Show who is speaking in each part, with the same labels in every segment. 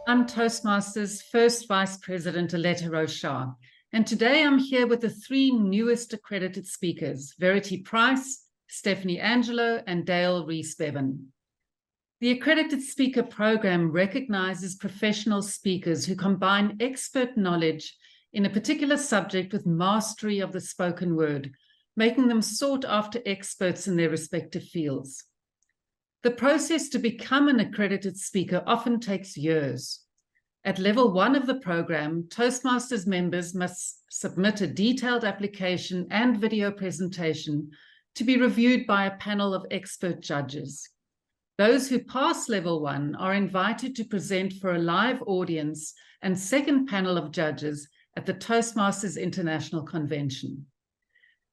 Speaker 1: I'm Toastmasters First Vice President Aletta Rochat, and today I'm here with the three newest accredited speakers, Verity Price, Stephanie Angelo, and Dale Rees-Bevan. The Accredited Speaker program recognizes professional speakers who combine expert knowledge in a particular subject with mastery of the spoken word, making them sought-after experts in their respective fields. The process to become an accredited speaker often takes years. At level 1 of the program, Toastmasters members must submit a detailed application and video presentation to be reviewed by a panel of expert judges. Those who pass level 1 are invited to present for a live audience and second panel of judges at the Toastmasters International Convention.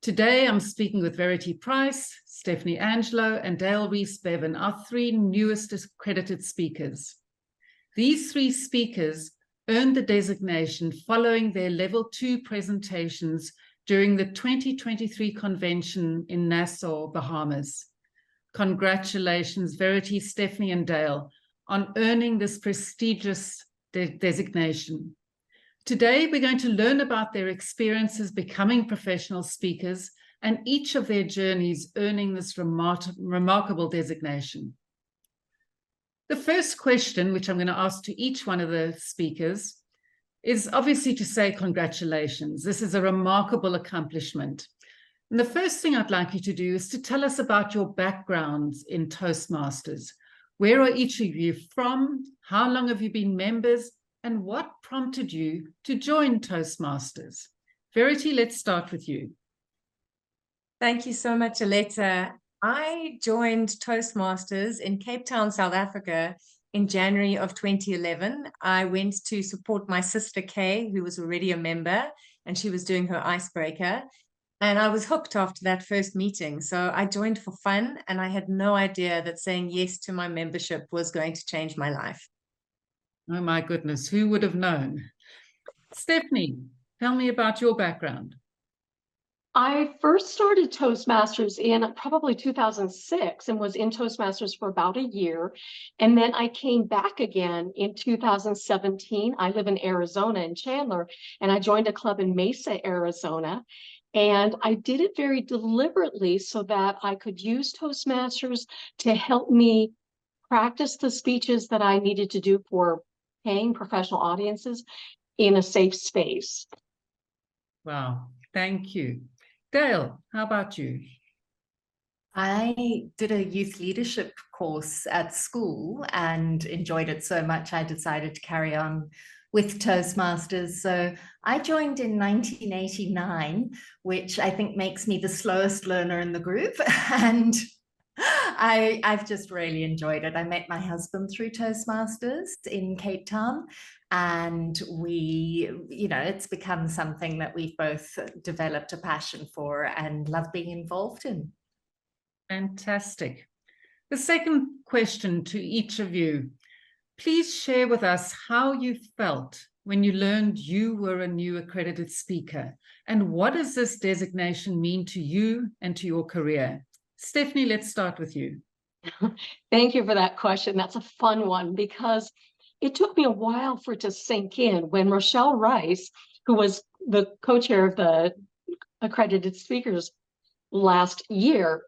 Speaker 1: Today, I'm speaking with Verity Price, Stephanie Angelo, and Dale Rees-Bevan, our three newest accredited speakers. These three speakers earned the designation following their Level 2 presentations during the 2023 convention in Nassau, Bahamas. Congratulations, Verity, Stephanie, and Dale, on earning this prestigious designation. Today, we're going to learn about their experiences becoming professional speakers and each of their journeys earning this remarkable designation. The first question, which I'm going to ask to each one of the speakers, is obviously to say congratulations. This is a remarkable accomplishment. And the first thing I'd like you to do is to tell us about your backgrounds in Toastmasters. Where are each of you from? How long have you been members? And what prompted you to join Toastmasters? Verity, let's start with you.
Speaker 2: Thank you so much, Aletta. I joined Toastmasters in Cape Town, South Africa in January of 2011. I went to support my sister Kay, who was already a member, and she was doing her icebreaker. And I was hooked after that first meeting. So I joined for fun, and I had no idea that saying yes to my membership was going to change my life.
Speaker 1: Oh my goodness, who would have known? Stephanie, tell me about your background.
Speaker 3: I first started Toastmasters in probably 2006 and was in Toastmasters for about a year. And then I came back again in 2017. I live in Arizona, in Chandler, and I joined a club in Mesa, Arizona. And I did it very deliberately so that I could use Toastmasters to help me practice the speeches that I needed to do for paying professional audiences in a safe space.
Speaker 1: Wow, thank you. Dale, how about you?
Speaker 4: I did a youth leadership course at school and enjoyed it so much I decided to carry on with Toastmasters. So I joined in 1989, which I think makes me the slowest learner in the group. And I've just really enjoyed it. I met my husband through Toastmasters in Cape Town, and it's become something that we've both developed a passion for and love being involved in.
Speaker 1: Fantastic. The second question to each of you, please share with us how you felt when you learned you were a new accredited speaker, and what does this designation mean to you and to your career? Stephanie, let's start with you.
Speaker 3: Thank you for that question. That's a fun one because it took me a while for it to sink in. When Rochelle Rice, who was the co-chair of the Accredited Speakers last year,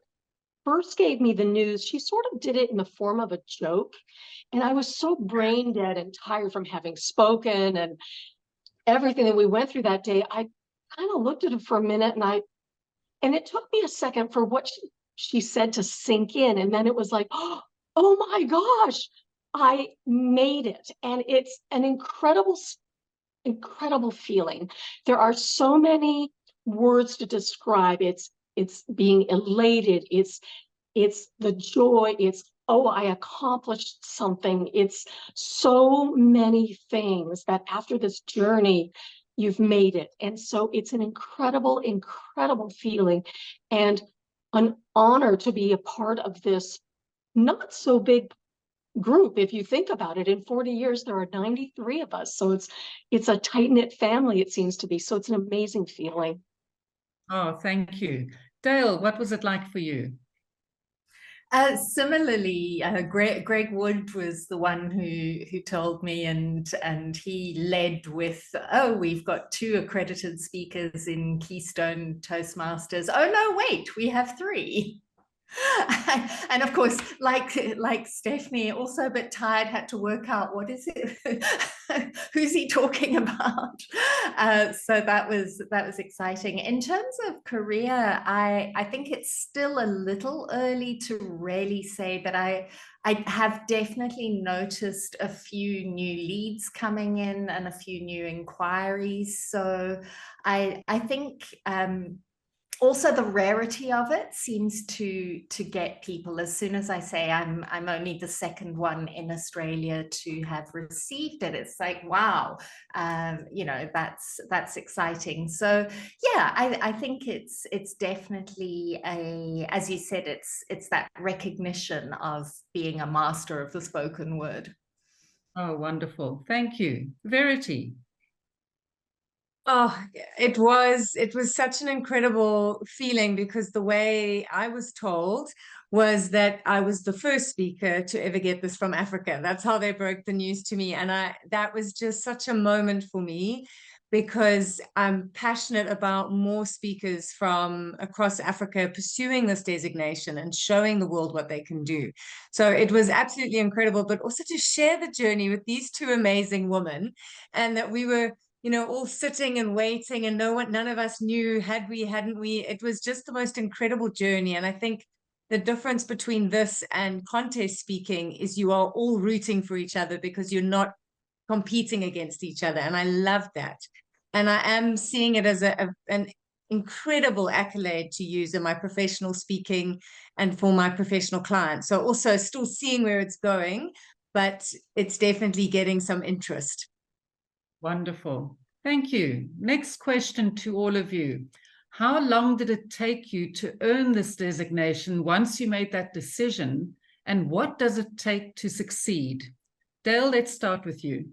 Speaker 3: first gave me the news, she sort of did it in the form of a joke. And I was so brain dead and tired from having spoken and everything that we went through that day. I kind of looked at it for a minute and it took me a second for what she said to sink in. And then it was like, oh my gosh, I made it. And it's an incredible feeling. There are so many words to describe. It's being elated. It's the joy. It's, oh, I accomplished something. It's so many things that after this journey, you've made it. And so it's an incredible, incredible feeling and an honor to be a part of this not so big group. If you think about it, in 40 years, there are 93 of us. So it's a tight-knit family, it seems to be. So it's an amazing feeling.
Speaker 1: Oh, thank you. Dale, what was it like for you?
Speaker 4: Similarly, Greg Wood was the one who told me, and he led with, oh, we've got 2 accredited speakers in Keystone Toastmasters. Oh no, wait, we have 3. And of course, like Stephanie, also a bit tired, had to work out what is it, who's he talking about. So that was exciting. In terms of career, I think it's still a little early to really say, but I have definitely noticed a few new leads coming in and a few new inquiries. So I think also the rarity of it seems to get people. As soon as I say I'm only the second one in Australia to have received it, it's like, wow, you know, that's exciting. So yeah, I think it's definitely as you said, it's that recognition of being a master of the spoken word.
Speaker 1: Oh, wonderful. Thank you. Verity.
Speaker 2: Oh, it was such an incredible feeling, because the way I was told was that I was the first speaker to ever get this from Africa. That's how they broke the news to me. And that was just such a moment for me, because I'm passionate about more speakers from across Africa pursuing this designation and showing the world what they can do. So it was absolutely incredible, but also to share the journey with these 2 amazing women, and that we were, you know, all sitting and waiting, and none of us knew, hadn't we? It was just the most incredible journey. And I think the difference between this and contest speaking is you are all rooting for each other, because you're not competing against each other. And I love that. And I am seeing it as an incredible accolade to use in my professional speaking and for my professional clients. So also still seeing where it's going, but it's definitely getting some interest.
Speaker 1: Wonderful. Thank you. Next question to all of you. How long did it take you to earn this designation once you made that decision? And what does it take to succeed? Dale, let's start with you.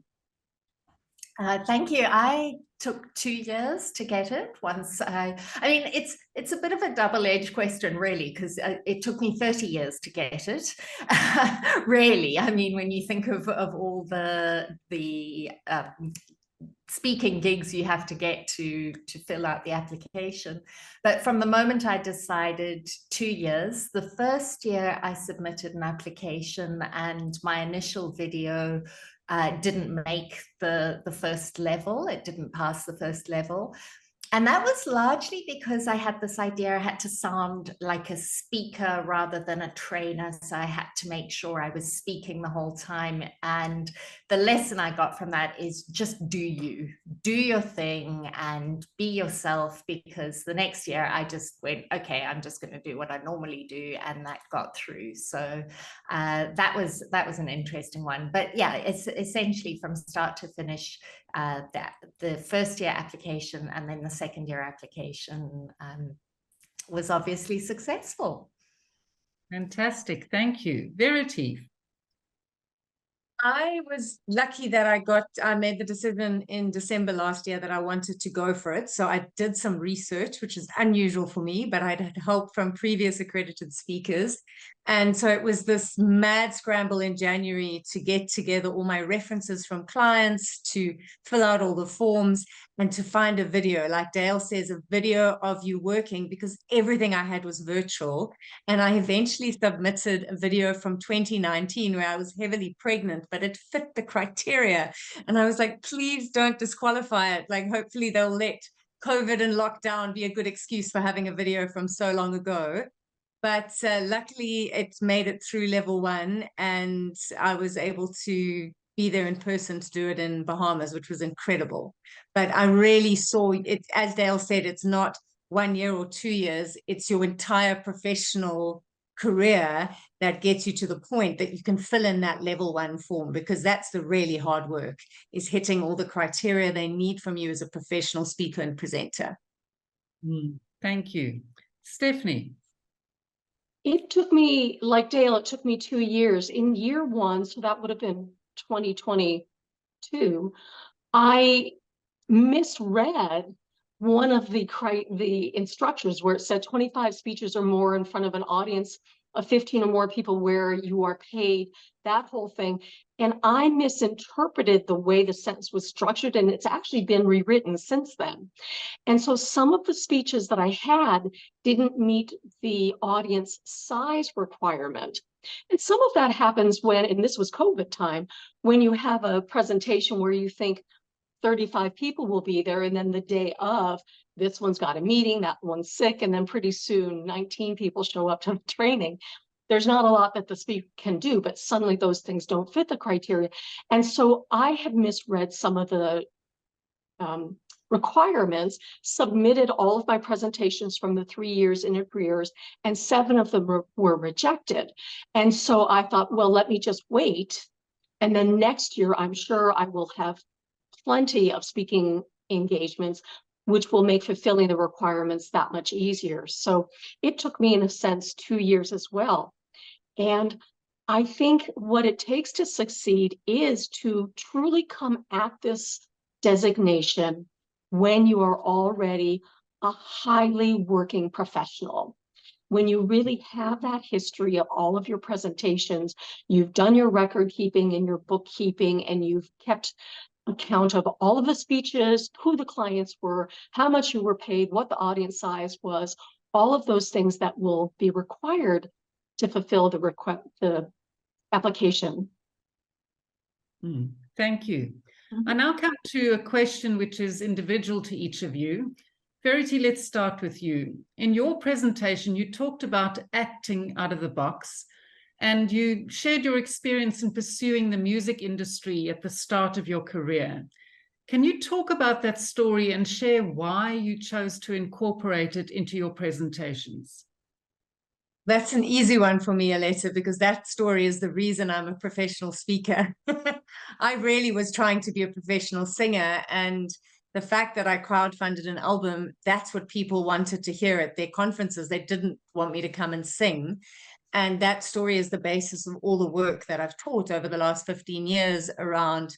Speaker 4: Thank you. I took 2 years to get it. Once I mean, it's a bit of a double-edged question, really, because it took me 30 years to get it. Really, I mean, when you think of all the speaking gigs you have to get to fill out the application. But from the moment I decided, 2 years. The first year I submitted an application, and my initial video didn't make the first level. It didn't pass the first level. And that was largely because I had this idea I had to sound like a speaker rather than a trainer. So I had to make sure I was speaking the whole time. And the lesson I got from that is just do your thing and be yourself, because the next year I just went, okay, I'm just going to do what I normally do. And that got through. So that was an interesting one. But yeah, it's essentially from start to finish, the first year application and then the second year application was obviously successful.
Speaker 1: Fantastic. Thank you. Verity.
Speaker 2: I was lucky that I made the decision in December last year that I wanted to go for it. So I did some research, which is unusual for me, but I'd had help from previous accredited speakers. And so it was this mad scramble in January to get together all my references from clients, to fill out all the forms, and to find a video, like Dale says, a video of you working, because everything I had was virtual. And I eventually submitted a video from 2019 where I was heavily pregnant, but it fit the criteria. And I was like, please don't disqualify it. Like, hopefully they'll let COVID and lockdown be a good excuse for having a video from so long ago. But luckily it made it through level 1, and I was able to be there in person to do it in Bahamas, which was incredible. But I really saw it, as Dale said, it's not 1 year or 2 years, it's your entire professional career that gets you to the point that you can fill in that level 1 form, because that's the really hard work, is hitting all the criteria they need from you as a professional speaker and presenter.
Speaker 1: Thank you. Stephanie.
Speaker 3: It took me, like Dale, it took me 2 years. In year 1, so that would have been 2022, I misread one of the instructions where it said 25 speeches or more in front of an audience of 15 or more people where you are paid, that whole thing. And I misinterpreted the way the sentence was structured, and it's actually been rewritten since then. And so some of the speeches that I had didn't meet the audience size requirement. And some of that happens when, and this was COVID time, when you have a presentation where you think 35 people will be there, and then the day of, this one's got a meeting, that one's sick, and then pretty soon 19 people show up to the training. There's not a lot that the speaker can do, but suddenly those things don't fit the criteria. And so I had misread some of the requirements, submitted all of my presentations from the 3 years in arrears, and 7 of them were rejected. And so I thought, well, let me just wait. And then next year, I'm sure I will have plenty of speaking engagements, which will make fulfilling the requirements that much easier. So it took me, in a sense, 2 years as well. And I think what it takes to succeed is to truly come at this designation when you are already a highly working professional. When you really have that history of all of your presentations, you've done your record keeping and your bookkeeping, and you've kept account of all of the speeches, who the clients were, how much you were paid, what the audience size was, all of those things that will be required to fulfill the application.
Speaker 1: Thank you. I now come to a question which is individual to each of you. Verity, let's start with you. In your presentation, you talked about acting out of the box, and you shared your experience in pursuing the music industry at the start of your career. Can you talk about that story and share why you chose to incorporate it into your presentations?
Speaker 2: That's an easy one for me, Aletta, because that story is the reason I'm a professional speaker. I really was trying to be a professional singer, and the fact that I crowdfunded an album, that's what people wanted to hear at their conferences. They didn't want me to come and sing. And that story is the basis of all the work that I've taught over the last 15 years around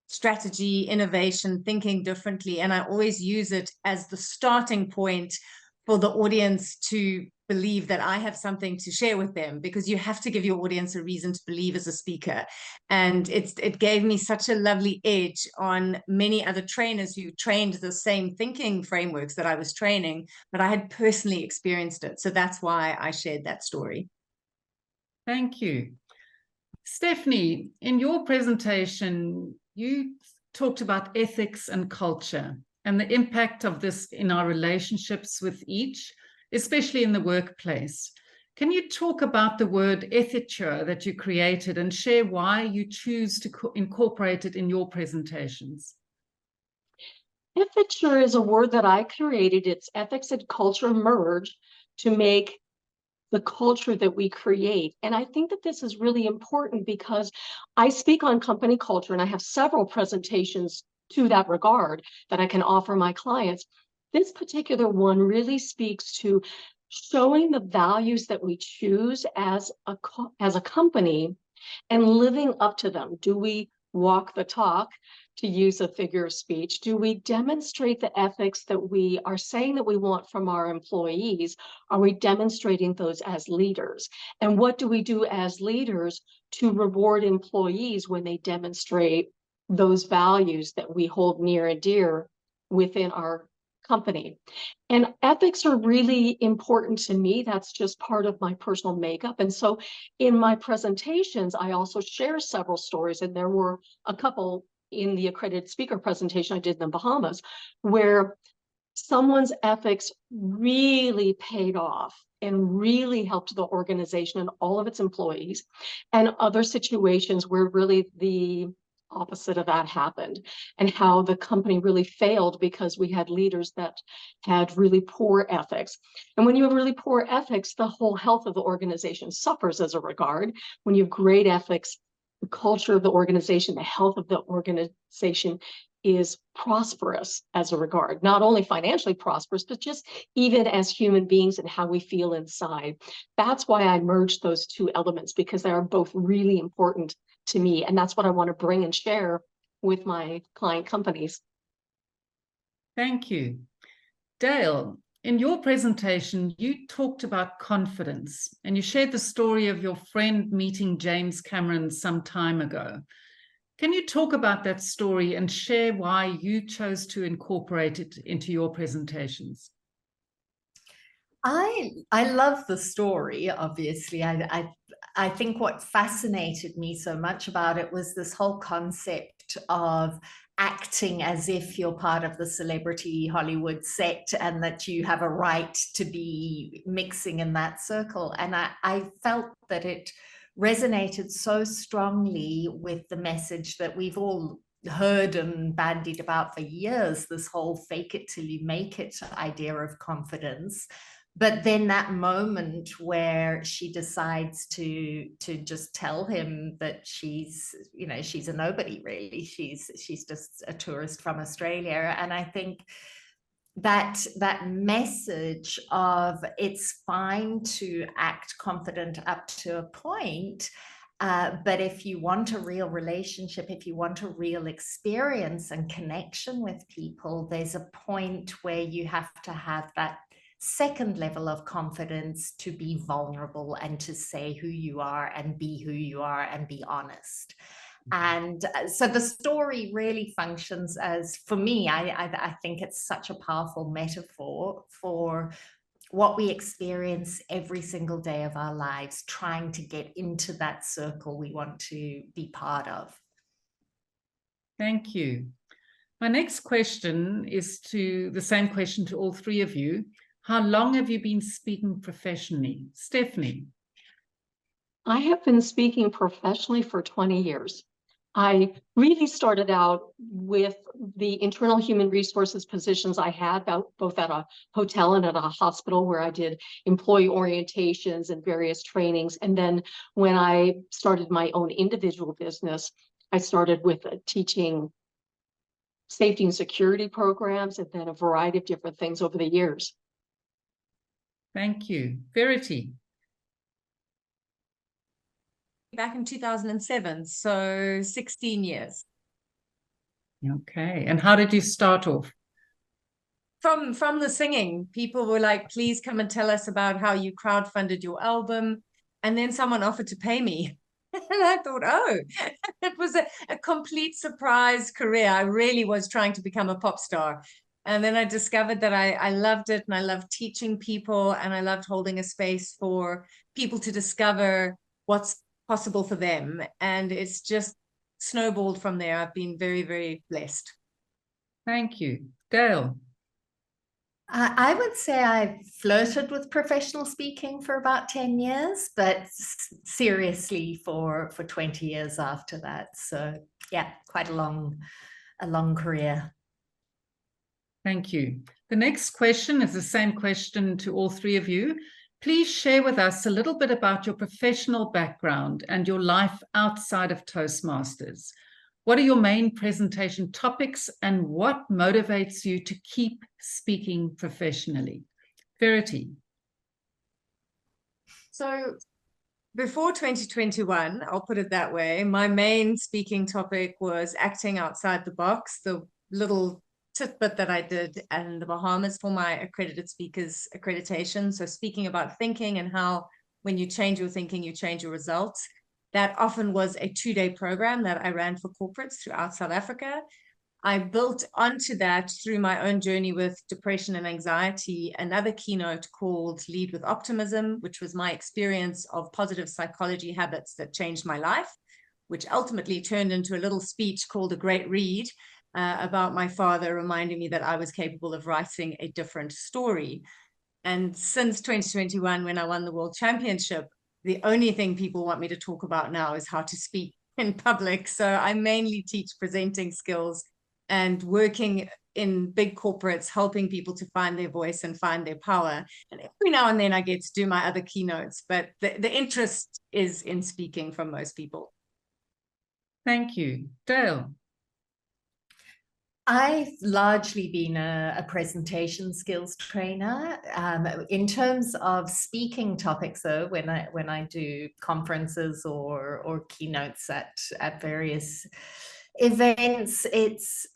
Speaker 2: strategy, innovation, thinking differently. And I always use it as the starting point for the audience to believe that I have something to share with them, because you have to give your audience a reason to believe as a speaker. And it gave me such a lovely edge on many other trainers who trained the same thinking frameworks that I was training, but I had personally experienced it. So that's why I shared that story.
Speaker 1: Thank you. Stephanie, in your presentation, you talked about ethics and culture and the impact of this in our relationships with each, especially in the workplace. Can you talk about the word ethiture that you created and share why you choose to incorporate it in your presentations?
Speaker 3: Ethiture is a word that I created. It's ethics and culture merge to make the culture that we create. And I think that this is really important because I speak on company culture, and I have several presentations to that regard that I can offer my clients. This particular one really speaks to showing the values that we choose as a company and living up to them. Do we walk the talk, to use a figure of speech? Do we demonstrate the ethics that we are saying that we want from our employees? Are we demonstrating those as leaders? And what do we do as leaders to reward employees when they demonstrate those values that we hold near and dear within our company? And ethics are really important to me. That's just part of my personal makeup. And so in my presentations, I also share several stories, and there were a couple in the accredited speaker presentation I did in the Bahamas, where someone's ethics really paid off and really helped the organization and all of its employees, and other situations where really the opposite of that happened, and how the company really failed because we had leaders that had really poor ethics. And when you have really poor ethics, the whole health of the organization suffers as a regard. When you have great ethics, the culture of the organization, the health of the organization is prosperous as a regard, not only financially prosperous, but just even as human beings and how we feel inside. That's why I merged those two elements, because they are both really important to me. And that's what I want to bring and share with my client companies.
Speaker 1: Thank you. Dale, In your presentation, you talked about confidence, and you shared the story of your friend meeting James Cameron some time ago. Can you talk about that story and share why you chose to incorporate it into your presentations?
Speaker 4: I love the story, obviously. I think what fascinated me so much about it was this whole concept of acting as if you're part of the celebrity Hollywood set and that you have a right to be mixing in that circle. And I felt that it resonated so strongly with the message that we've all heard and bandied about for years, this whole fake it till you make it idea of confidence. But then that moment where she decides to just tell him that she's a nobody, really. She's just a tourist from Australia. And I think that message of it's fine to act confident up to a point, but if you want a real relationship, if you want a real experience and connection with people, there's a point where you have to have that second level of confidence to be vulnerable and to say who you are and be who you are and be honest. And so the story really functions as, for me, I think it's such a powerful metaphor for what we experience every single day of our lives, trying to get into that circle we want to be part of.
Speaker 1: Thank you. My next question is the same question to all three of you. How long have you been speaking professionally? Stephanie?
Speaker 3: I have been speaking professionally for 20 years. I really started out with the internal human resources positions I had, both at a hotel and at a hospital, where I did employee orientations and various trainings. And then when I started my own individual business, I started with teaching safety and security programs and then a variety of different things over the years.
Speaker 1: Thank you. Verity?
Speaker 2: Back in 2007, so 16 years.
Speaker 1: Okay. And how did you start off?
Speaker 2: From the singing. People were like, please come and tell us about how you crowdfunded your album. And then someone offered to pay me. And I thought, oh, it was a complete surprise career. I really was trying to become a pop star. And then I discovered that I loved it, and I loved teaching people, and I loved holding a space for people to discover what's possible for them. And it's just snowballed from there. I've been very, very blessed.
Speaker 1: Thank you. Gail?
Speaker 4: I would say I flirted with professional speaking for about 10 years, but seriously for 20 years after that. So yeah, quite a long career.
Speaker 1: Thank you. The next question is the same question to all three of you. Please share with us a little bit about your professional background and your life outside of Toastmasters. What are your main presentation topics and what motivates you to keep speaking professionally? Verity?
Speaker 2: So before 2021, I'll put it that way, my main speaking topic was acting outside the box, the little tidbit that I did in the Bahamas for my Accredited Speakers accreditation. So speaking about thinking and how when you change your thinking, you change your results. That often was a 2-day program that I ran for corporates throughout South Africa. I built onto that through my own journey with depression and anxiety, another keynote called Lead with Optimism, which was my experience of positive psychology habits that changed my life, which ultimately turned into a little speech called A Great Read, about my father reminding me that I was capable of writing a different story. And since 2021, when I won the World Championship, the only thing people want me to talk about now is how to speak in public. So I mainly teach presenting skills and working in big corporates, helping people to find their voice and find their power. And every now and then I get to do my other keynotes, but the interest is in speaking from most people.
Speaker 1: Thank you. Dale?
Speaker 4: I've largely been a presentation skills trainer. In terms of speaking topics, though, when I do conferences or keynotes at various Events, it's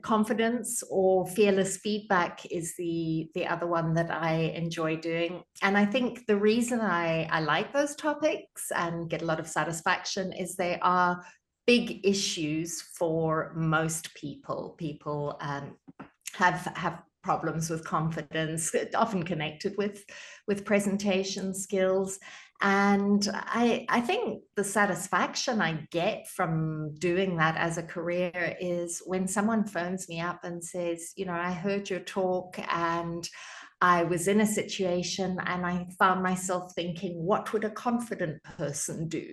Speaker 4: confidence or fearless feedback is the other one that I enjoy doing. And I think the reason I like those topics and get a lot of satisfaction is they are big issues for most people. People have problems with confidence, often connected with presentation skills. And I think the satisfaction I get from doing that as a career is when someone phones me up and says, you know, I heard your talk and I was in a situation and I found myself thinking, what would a confident person do?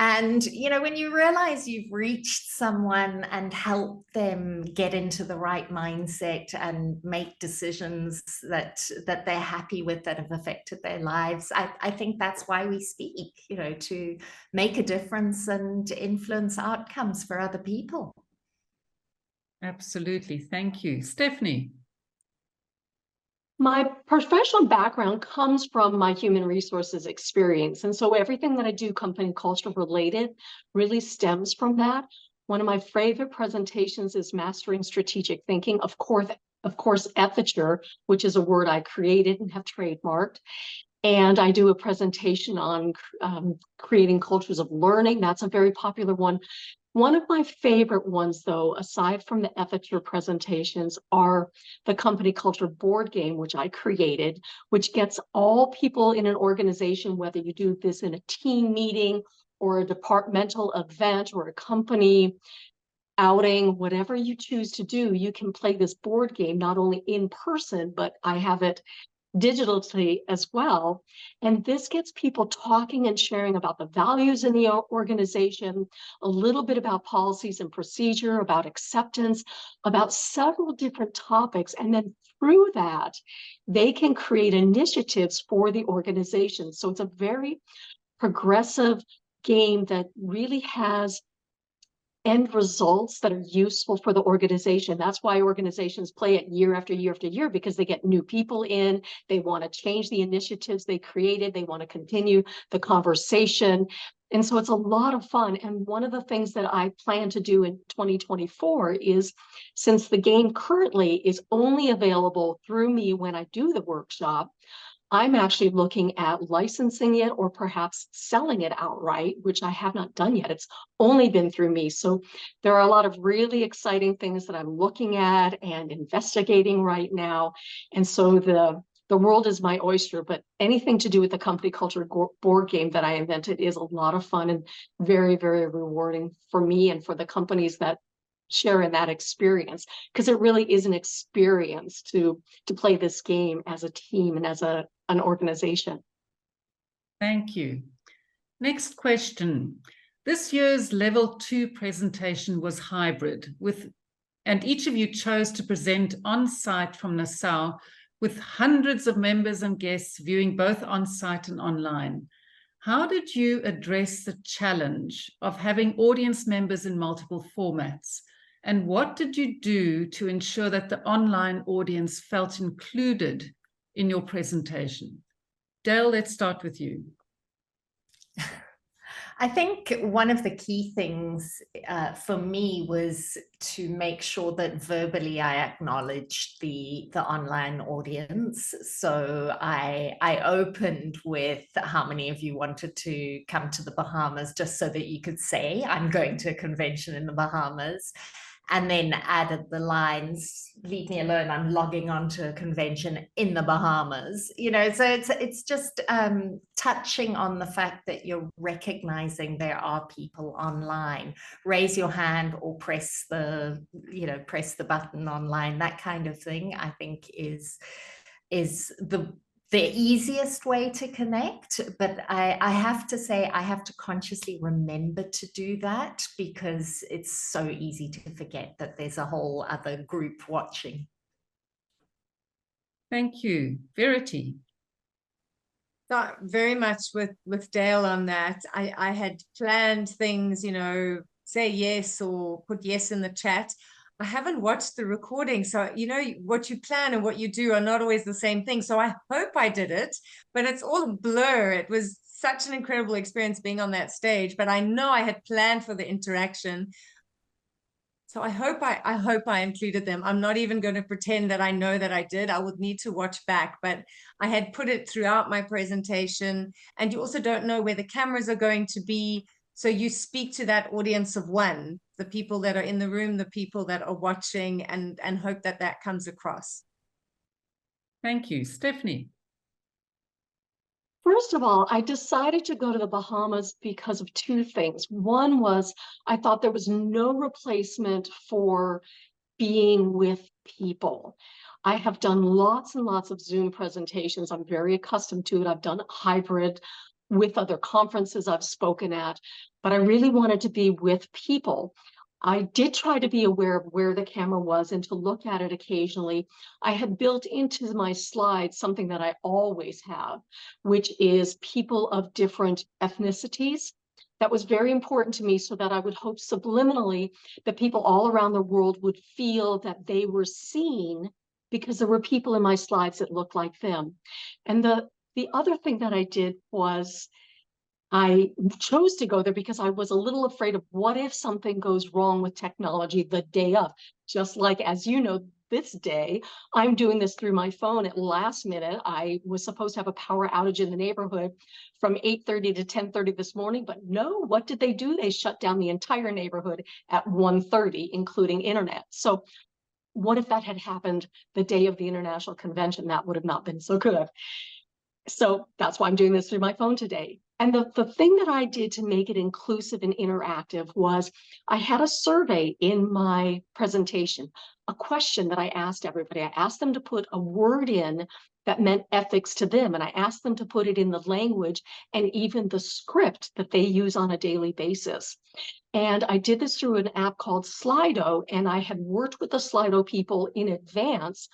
Speaker 4: And, you know, when you realize you've reached someone and helped them get into the right mindset and make decisions that they're happy with, that have affected their lives, I think that's why we speak, you know, to make a difference and influence outcomes for other people.
Speaker 1: Absolutely. Thank you. Stephanie.
Speaker 3: My professional background comes from my human resources experience. And so everything that I do company culture related really stems from that. One of my favorite presentations is Mastering Strategic Thinking. Of course, ethiture, which is a word I created and have trademarked. And I do a presentation on creating cultures of learning. That's a very popular one. One of my favorite ones, though, aside from the ethiture presentations, are the company culture board game, which I created, which gets all people in an organization, whether you do this in a team meeting or a departmental event or a company outing, whatever you choose to do, you can play this board game, not only in person, but I have it digitally as well. And this gets people talking and sharing about the values in the organization, a little bit about policies and procedure, about acceptance, about several different topics. And then through that, they can create initiatives for the organization. So it's a very progressive game that really has end results that are useful for the organization. That's why organizations play it year after year after year, because they get new people in, they want to change the initiatives they created, they want to continue the conversation. And so it's a lot of fun. And one of the things that I plan to do in 2024 is, since the game currently is only available through me when I do the workshop, I'm actually looking at licensing it or perhaps selling it outright, which I have not done yet. It's only been through me. So there are a lot of really exciting things that I'm looking at and investigating right now. And so the world is my oyster, but anything to do with the company culture board game that I invented is a lot of fun and very, very rewarding for me and for the companies that share in that experience, because it really is an experience to play this game as a team and as an organization.
Speaker 1: Thank you. Next question. This year's level 2 presentation was hybrid, and each of you chose to present on site from Nassau, with hundreds of members and guests viewing both on site and online. How did you address the challenge of having audience members in multiple formats? And what did you do to ensure that the online audience felt included in your presentation? Dale, let's start with you.
Speaker 4: I think one of the key things for me was to make sure that verbally I acknowledged the online audience. So I opened with how many of you wanted to come to the Bahamas, just so that you could say, I'm going to a convention in the Bahamas. And then added the lines, leave me alone, I'm logging on to a convention in the Bahamas. You know, so it's just touching on the fact that you're recognizing there are people online. Raise your hand or press the button online. That kind of thing, I think, is the easiest way to connect. But I have to say, I have to consciously remember to do that, because it's so easy to forget that there's a whole other group watching.
Speaker 1: Thank you. Verity.
Speaker 2: Very much with Dale on that. I had planned things, you know, say yes or put yes in the chat. I haven't watched the recording, so you know what you plan and what you do are not always the same thing. So I hope I did it, but it's all a blur. It was such an incredible experience being on that stage, but I know I had planned for the interaction. So I hope I included them. I'm not even going to pretend that I know that I did. I would need to watch back, but I had put it throughout my presentation. And you also don't know where the cameras are going to be. So you speak to that audience of one, the people that are in the room, the people that are watching, and hope that that comes across.
Speaker 1: Thank you. Stephanie.
Speaker 3: First of all, I decided to go to the Bahamas because of two things. One was I thought there was no replacement for being with people. I have done lots and lots of Zoom presentations. I'm very accustomed to it. I've done hybrid with other conferences I've spoken at, but I really wanted to be with people. I did try to be aware of where the camera was and to look at it occasionally. I had built into my slides something that I always have, which is people of different ethnicities. That was very important to me so that I would hope subliminally that people all around the world would feel that they were seen because there were people in my slides that looked like them. And the other thing that I did was I chose to go there because I was a little afraid of what if something goes wrong with technology the day of, just like, as you know, this day, I'm doing this through my phone at last minute. I was supposed to have a power outage in the neighborhood from 8:30 to 10:30 this morning, but no, what did they do? They shut down the entire neighborhood at 1:30, including internet. So what if that had happened the day of the international convention? That would have not been so good. So that's why I'm doing this through my phone today. And the thing that I did to make it inclusive and interactive was I had a survey in my presentation, a question that I asked everybody. I asked them to put a word in that meant ethics to them. And I asked them to put it in the language and even the script that they use on a daily basis. And I did this through an app called Slido. And I had worked with the Slido people in advance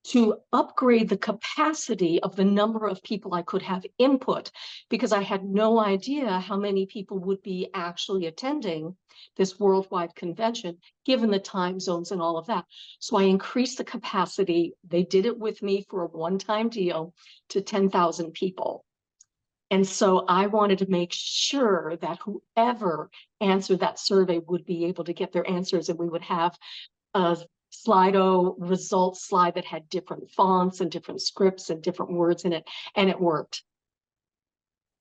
Speaker 3: to upgrade the capacity of the number of people I could have input, because I had no idea how many people would be actually attending this worldwide convention, given the time zones and all of that. So I increased the capacity. They did it with me for a one-time deal to 10,000 people. And so I wanted to make sure that whoever answered that survey would be able to get their answers, and we would have a Slido results slide that had different fonts and different scripts and different words in it, and it worked.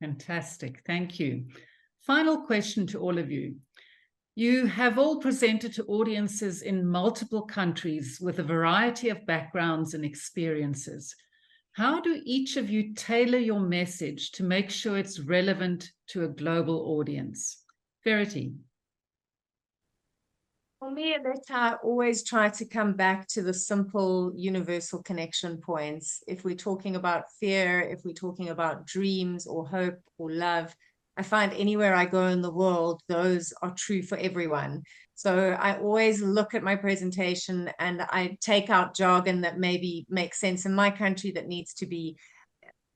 Speaker 1: Fantastic. Thank you. Final question to all of you. You have all presented to audiences in multiple countries with a variety of backgrounds and experiences. How do each of you tailor your message to make sure it's relevant to a global audience? Verity.
Speaker 2: For me, Aletta, I always try to come back to the simple universal connection points. If we're talking about fear, if we're talking about dreams or hope or love, I find anywhere I go in the world, those are true for everyone. So I always look at my presentation and I take out jargon that maybe makes sense in my country that needs to be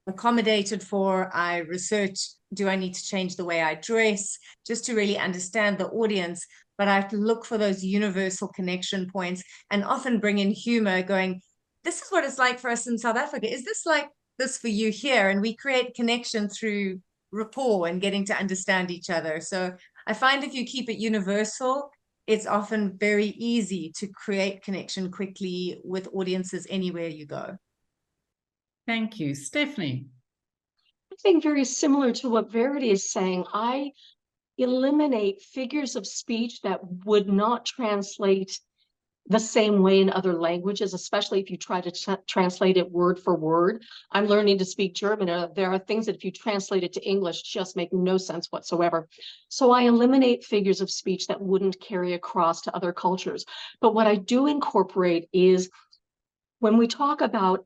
Speaker 2: accommodated for. I research, do I need to change the way I dress, just to really understand the audience. But I have to look for those universal connection points and often bring in humor, going, this is what it's like for us in South Africa. Is this like this for you here? And we create connection through rapport and getting to understand each other. So I find if you keep it universal, it's often very easy to create connection quickly with audiences anywhere you go.
Speaker 1: Thank you. Stephanie.
Speaker 3: I think very similar to what Verity is saying. I eliminate figures of speech that would not translate the same way in other languages, especially if you try to translate it word for word. I'm learning to speak German. There are things that if you translate it to English just make no sense whatsoever. So I eliminate figures of speech that wouldn't carry across to other cultures. But what I do incorporate is when we talk about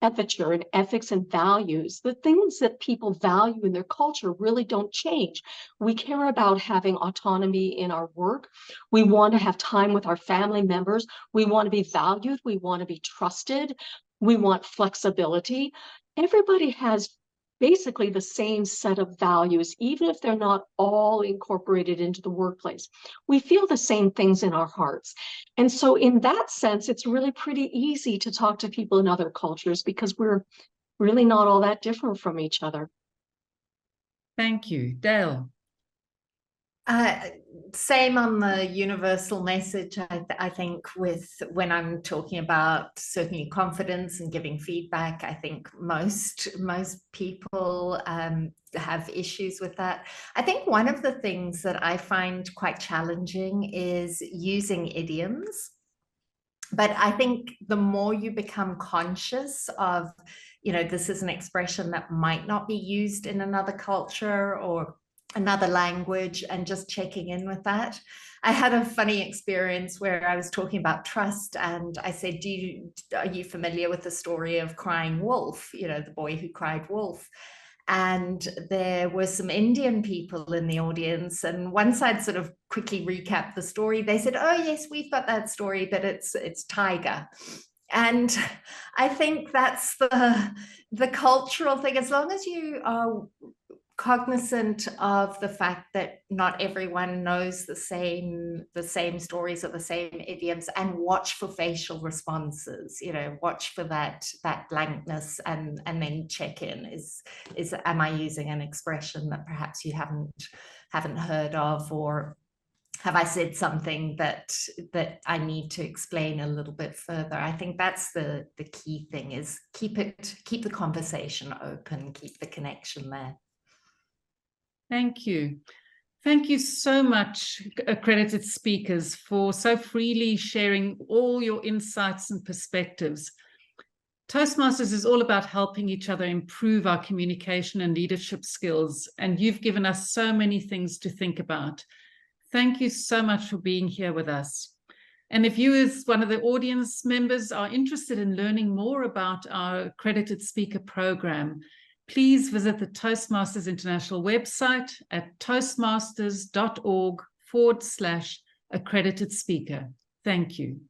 Speaker 3: ethics and ethics and values, the things that people value in their culture really don't change. We care about having autonomy in our work. We want to have time with our family members. We want to be valued. We want to be trusted. We want flexibility. Everybody has basically the same set of values, even if they're not all incorporated into the workplace. We feel the same things in our hearts. And so in that sense, it's really pretty easy to talk to people in other cultures because we're really not all that different from each other.
Speaker 1: Thank you. Dale.
Speaker 4: Same on the universal message. I think with when I'm talking about certainly confidence and giving feedback, I think most people have issues with that. I think one of the things that I find quite challenging is using idioms. But I think the more you become conscious of, this is an expression that might not be used in another culture or another language, and just checking in with that. I had a funny experience where I was talking about trust, and I said, are you familiar with the story of Crying Wolf? The boy who cried wolf. And there were some Indian people in the audience, and once I'd sort of quickly recapped the story, they said, oh yes, we've got that story, but it's tiger. And I think that's the cultural thing. As long as you are cognizant of the fact that not everyone knows the same stories or the same idioms, and watch for facial responses, watch for that blankness, and then check in, is am I using an expression that perhaps you haven't heard of, or have I said something that I need to explain a little bit further? I think that's the key thing, is keep the conversation open, keep the connection there.
Speaker 1: Thank you. Thank you so much, accredited speakers, for so freely sharing all your insights and perspectives. Toastmasters is all about helping each other improve our communication and leadership skills, and you've given us so many things to think about. Thank you so much for being here with us. And if you, as one of the audience members, are interested in learning more about our Accredited Speaker program, please visit the Toastmasters International website at toastmasters.org/accredited speaker. Thank you.